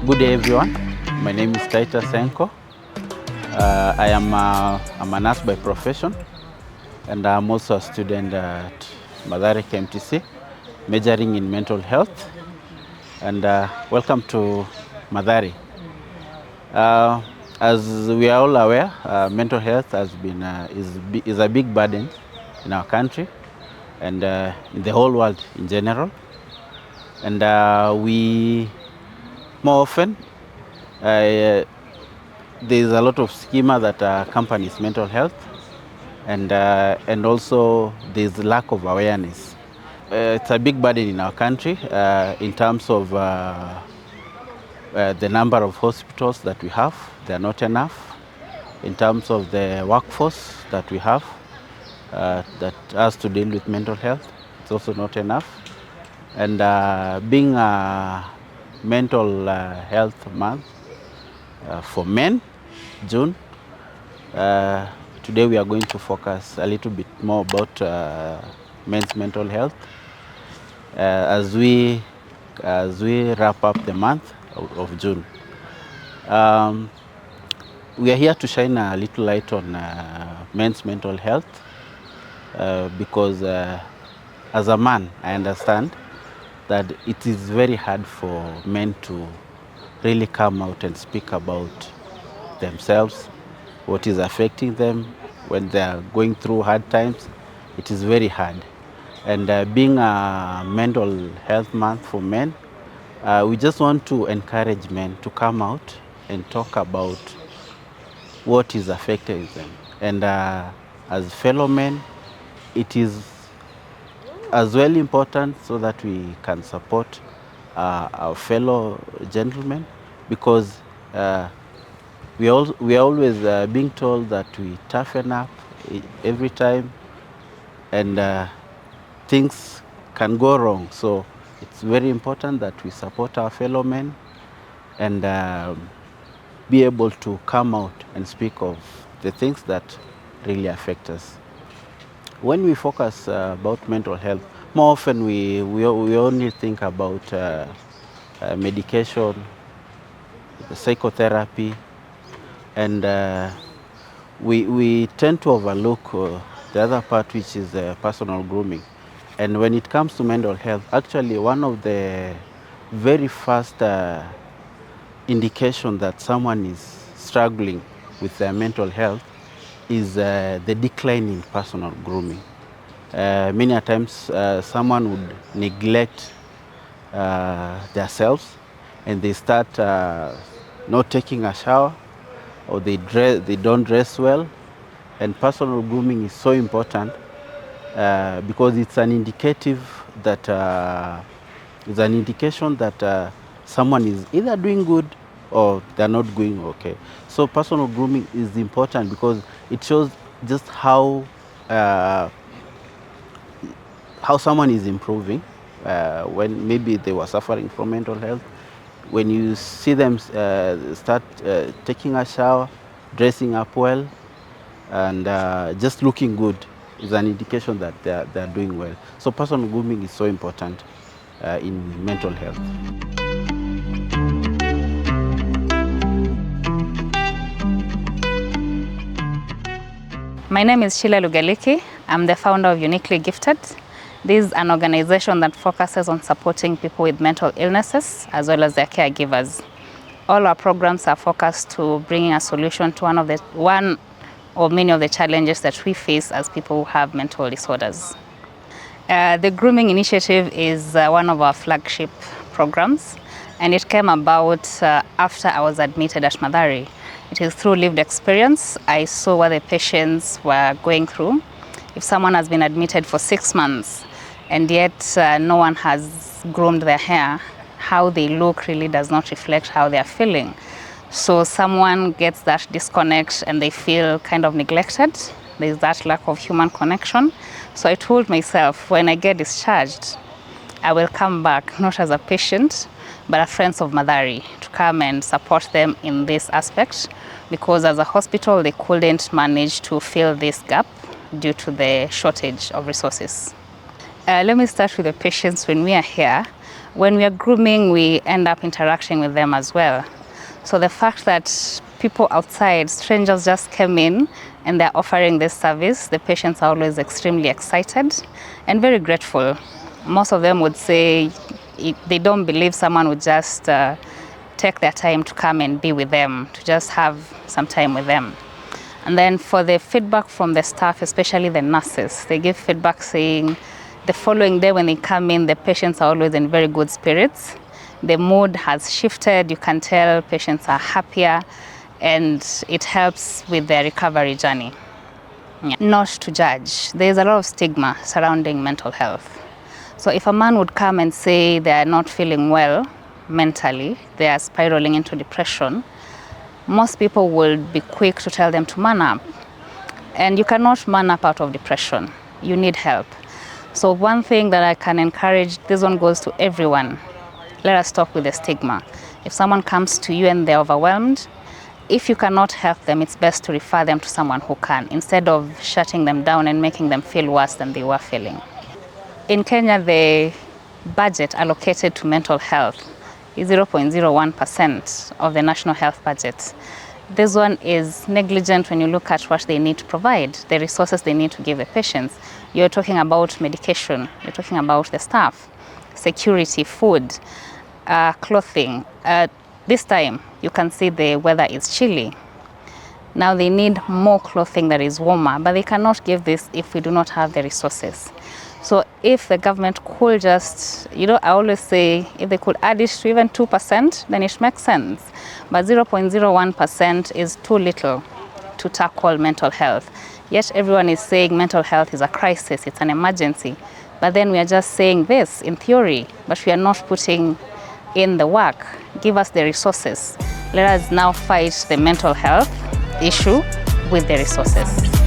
Good day, everyone. My name is Titus Senko. I'm a nurse by profession, and I'm also a student at Mathare KMTC, majoring in mental health. And welcome to Mathare. As we are all aware, mental health has been is a big burden in our country and in the whole world in general. And we more often there's a lot of stigma that accompanies mental health, and also there's lack of awareness. It's a big burden in our country in terms of the number of hospitals that we have. They are not enough. In terms of the workforce that we have that has to deal with mental health, it's also not enough. And being a mental health month for men, June, today we are going to focus a little bit more about men's mental health as we wrap up the month of June. We are here to shine a little light on men's mental health because as a man, I understand that it is very hard for men to really come out and speak about themselves, what is affecting them when they are going through hard times. It is very hard. And being a mental health month for men, we just want to encourage men to come out and talk about what is affecting them. And as fellow men, it is as well important so that we can support our fellow gentlemen, because we are always being told that we toughen up every time, and things can go wrong. So it's very important that we support our fellow men and be able to come out and speak of the things that really affect us. When we focus about mental health, more often we only think about medication, psychotherapy, and we tend to overlook the other part, which is personal grooming. And when it comes to mental health, actually one of the very first indication that someone is struggling with their mental health is the decline in personal grooming. Many times someone would neglect themselves, and they start not taking a shower, or they don't dress well. And personal grooming is so important because it's an indication that someone is either doing good or they're not doing okay. So personal grooming is important because it shows just how someone is improving when maybe they were suffering from mental health. When you see them start taking a shower, dressing up well, and just looking good, is an indication that they're doing well. So personal grooming is so important in mental health. My name is Sheila Lugaliki. I'm the founder of Uniquely Gifted. This is an organization that focuses on supporting people with mental illnesses as well as their caregivers. All our programs are focused to bringing a solution to one or many of the challenges that we face as people who have mental disorders. The grooming initiative is one of our flagship programs, and it came about after I was admitted at Mathare. It is through lived experience. I saw what the patients were going through. If someone has been admitted for 6 months and yet no one has groomed their hair, how they look really does not reflect how they are feeling. So someone gets that disconnect and they feel kind of neglected. There's that lack of human connection. So I told myself, when I get discharged, I will come back, not as a patient, but are friends of Madari, to come and support them in this aspect, because as a hospital they couldn't manage to fill this gap due to the shortage of resources. Let me start with the patients. When we are here, when we are grooming, we end up interacting with them as well. So the fact that people outside, strangers just came in and they're offering this service, the patients are always extremely excited and very grateful. Most of them would say they don't believe someone would just take their time to come and be with them, to just have some time with them. And then for the feedback from the staff, especially the nurses, they give feedback saying the following day when they come in, the patients are always in very good spirits. The mood has shifted. You can tell patients are happier, and it helps with their recovery journey. Yeah. Not to judge. There's a lot of stigma surrounding mental health. So if a man would come and say they are not feeling well mentally, they are spiraling into depression, most people will be quick to tell them to man up. And you cannot man up out of depression. You need help. So one thing that I can encourage, this one goes to everyone. Let us stop with the stigma. If someone comes to you and they're overwhelmed, if you cannot help them, it's best to refer them to someone who can, instead of shutting them down and making them feel worse than they were feeling. In Kenya, the budget allocated to mental health is 0.01% of the national health budget. This one is negligent when you look at what they need to provide, the resources they need to give the patients. You're talking about medication, you're talking about the staff, security, food, clothing. This time, you can see the weather is chilly. Now they need more clothing that is warmer, but they cannot give this if we do not have the resources. So if the government could just, I always say, if they could add it to even 2%, then it makes sense. But 0.01% is too little to tackle mental health. Yet everyone is saying mental health is a crisis, it's an emergency. But then we are just saying this in theory, but we are not putting in the work. Give us the resources. Let us now fight the mental health issue with the resources.